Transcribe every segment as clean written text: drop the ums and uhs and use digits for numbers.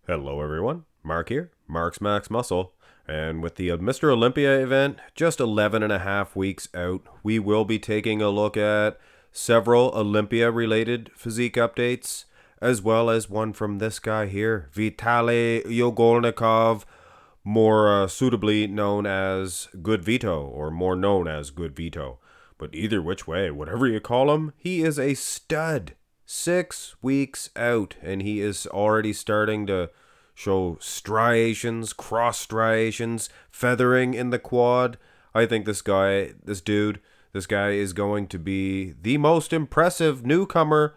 Hello everyone, Mark here, Mark's Max Muscle, and with the Mr. Olympia event just 11 and a half weeks out, we will be taking a look at several Olympia related physique updates, as well as one from this guy here, Vitaly Yogolnikov, more suitably known as Goodvito, or more known as Goodvito. But either which way, whatever you call him, he is a stud. 6 weeks out, and he is already starting to show striations, cross striations, feathering in the quad. I think this guy is going to be the most impressive newcomer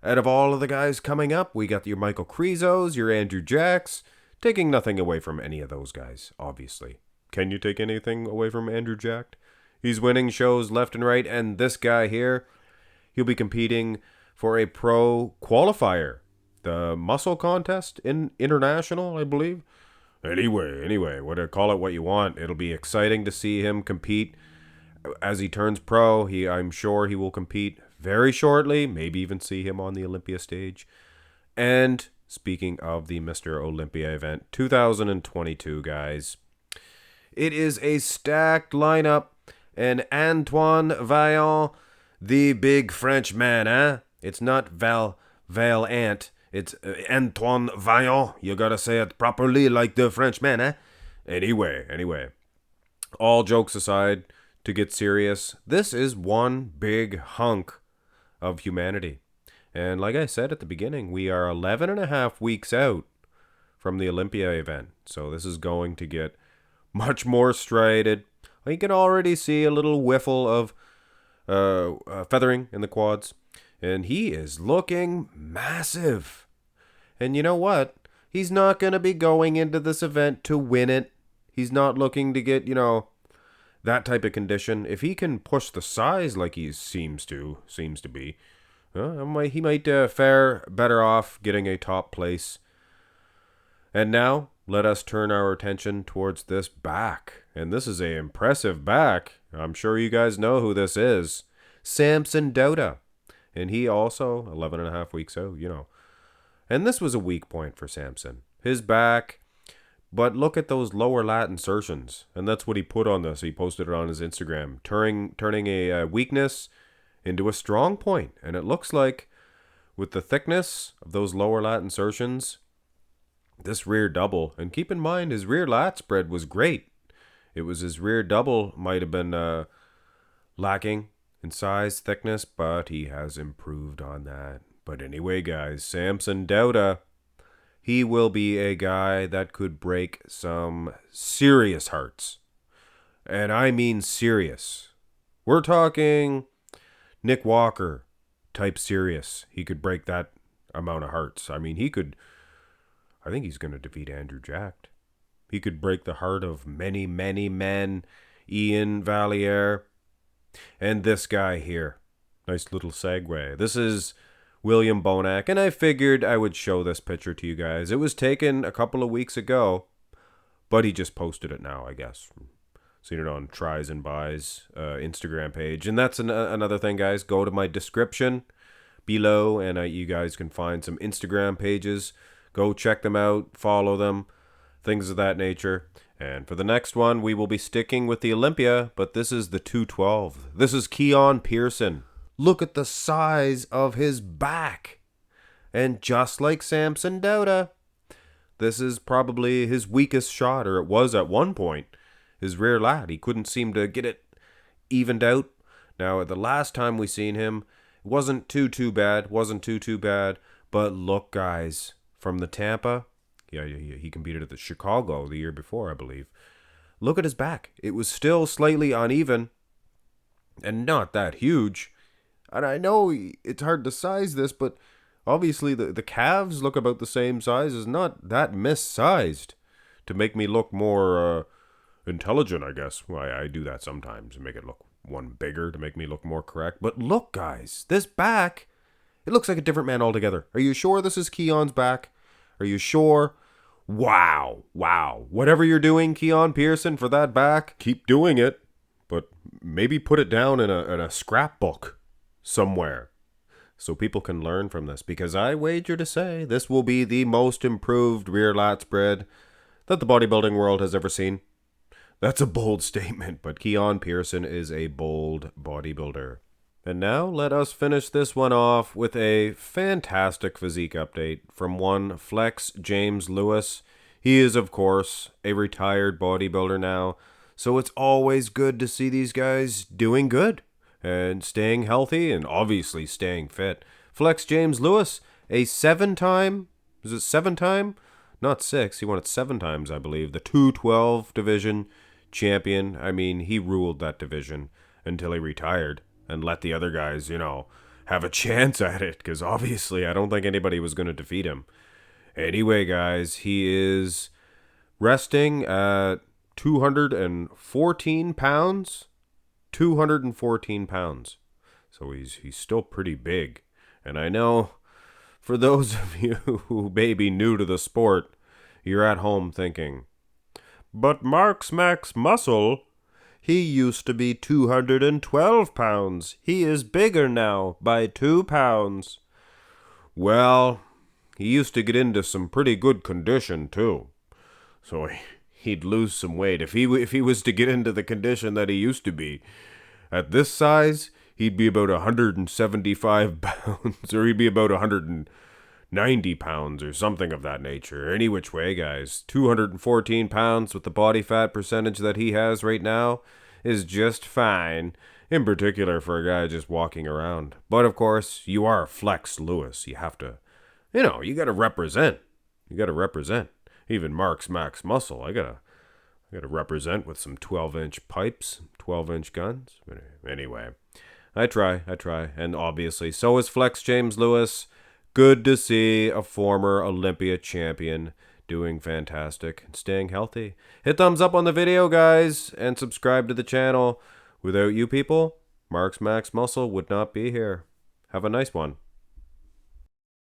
out of all of the guys coming up. We got your Michael Krisos, your Andrew Jacks, taking nothing away from any of those guys, obviously. Can you take anything away from Andrew Jack? He's winning shows left and right, and this guy here, he'll be competing for a pro qualifier. The muscle contest in international, I believe. Anyway, call it what you want. It'll be exciting to see him compete as he turns pro. I'm sure he will compete very shortly, maybe even see him on the Olympia stage. And speaking of the Mr. Olympia event 2022, guys, it is a stacked lineup, and Antoine Vaillant, the big French man, It's not Vaillant. It's Antoine Vaillant. You gotta say it properly like the French man, Anyway. All jokes aside, to get serious, this is one big hunk of humanity. And like I said at the beginning, we are 11 and a half weeks out from the Olympia event. So this is going to get much more striated. You can already see a little whiffle of feathering in the quads. And he is looking massive. And you know what? He's not going to be going into this event to win it. He's not looking to get, that type of condition. If he can push the size like he seems to be, he might fare better off getting a top place. And now, let us turn our attention towards this back. And this is a impressive back. I'm sure you guys know who this is. Samson Dauda. And he also, 11 and a half weeks out, And this was a weak point for Samson. His back, but look at those lower lat insertions. And that's what he put on this. He posted it on his Instagram, turning a weakness into a strong point. And it looks like with the thickness of those lower lat insertions, this rear double, and keep in mind his rear lat spread was great. It was his rear double might have been lacking in size, thickness, but he has improved on that. But anyway, guys, Samson Dauda, he will be a guy that could break some serious hearts. And I mean serious. We're talking Nick Walker type serious. He could break that amount of hearts. I mean, I think he's going to defeat Andrew Jack. He could break the heart of many, many men. Ian Valliere. And this guy here. Nice little segue. This is William Bonac, and I figured I would show this picture to you guys. It was taken a couple of weeks ago, but he just posted it now, I guess. Seen it on Tries and Buys Instagram page. And that's another thing, guys. Go to my description below, and you guys can find some Instagram pages. Go check them out, follow them, things of that nature. And for the next one, we will be sticking with the Olympia, but this is the 212. This is Keone Pearson. Look at the size of his back. And just like Samson Dauda, this is probably his weakest shot, or it was at one point. His rear lat, he couldn't seem to get it evened out. Now, the last time we seen him, it wasn't too bad, but look, guys, from the Tampa, he competed at the Chicago the year before, I believe. Look at his back. It was still slightly uneven and not that huge. And I know it's hard to size this, but obviously the calves look about the same size. It's not that missized to make me look more intelligent, I guess. Well, I do that sometimes and make it look one bigger to make me look more correct. But look, guys, this back, it looks like a different man altogether. Are you sure this is Keone's back? Are you sure? Wow. Whatever you're doing, Keone Pearson, for that back, keep doing it. But maybe put it down in a scrapbook somewhere. so people can learn from this, because I wager to say this will be the most improved rear lat spread that the bodybuilding world has ever seen. That's a bold statement, but Keone Pearson is a bold bodybuilder. And now let us finish this one off with a fantastic physique update from one Flex James Lewis. He is, of course, a retired bodybuilder now, so it's always good to see these guys doing good and staying healthy and obviously staying fit. Flex James Lewis, a seven-time? Not six, he won it 7 times, I believe. The 212 division champion. I mean, he ruled that division until he retired and let the other guys, have a chance at it, because obviously I don't think anybody was going to defeat him. Anyway, guys, he is resting at 214 pounds. 214 pounds. So he's still pretty big. And I know for those of you who may be new to the sport, you're at home thinking, but Mark's Max Muscle, he used to be 212 pounds. He is bigger now by 2 pounds. Well, he used to get into some pretty good condition too. So he'd lose some weight. If he was to get into the condition that he used to be, at this size, he'd be about 175 pounds, or he'd be about 190 pounds, or something of that nature. Any which way, guys, 214 pounds with the body fat percentage that he has right now is just fine, in particular for a guy just walking around. But of course, you are Flex Lewis. You have to, you got to represent. You got to represent. Even Mark's Max Muscle, I gotta represent with some 12-inch pipes, 12-inch guns. But anyway, I try, and obviously so is Flex James Lewis. Good to see a former Olympia champion doing fantastic and staying healthy. Hit thumbs up on the video, guys, and subscribe to the channel. Without you people, Mark's Max Muscle would not be here. Have a nice one.